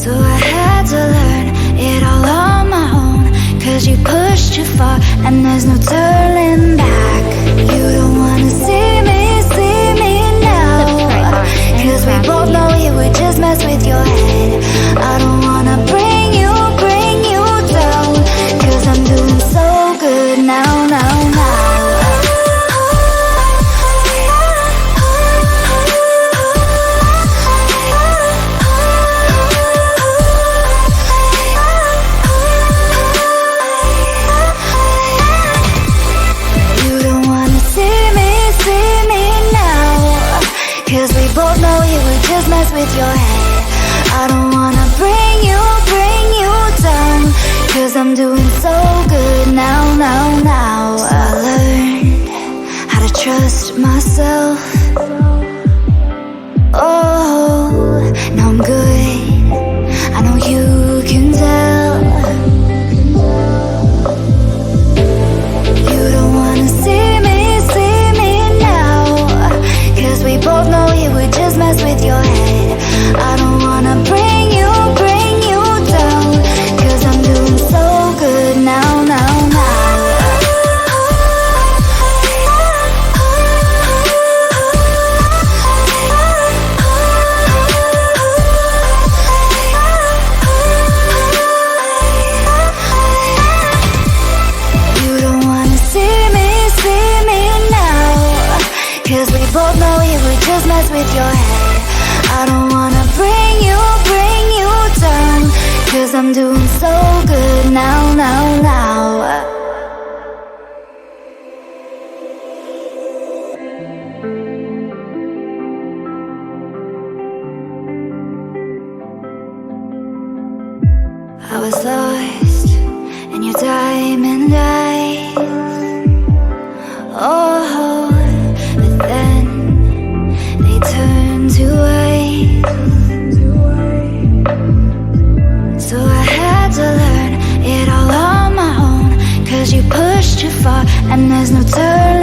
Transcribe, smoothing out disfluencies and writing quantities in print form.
So I had to learn it all on my own, 'cause you pushed too far and there's no turning back. You don't wanna see me now, 'cause we both know it would just mess with your head. I don't wanna bring you down, 'cause I'm doing so good now. You don't wanna see me now, 'cause we both know it would just mess with your head. I don't wanna bring you down, 'cause I'm doing so good now. So I learned how to trust myself. Oh, now I'm good, I know you can tell. You don't wanna see me now, 'cause we both know it would just mess with your head. I don't wanna bring you down, 'cause I'm doing so good now. You don't wanna see me now, 'cause we both know it would just mess with your head. I don't wanna bring you down, 'cause I'm doing so good now. I was lost in your diamond eyes. Oh, but then they turned to white. So I had to learn it all on my own, 'cause you pushed too far and there's no turning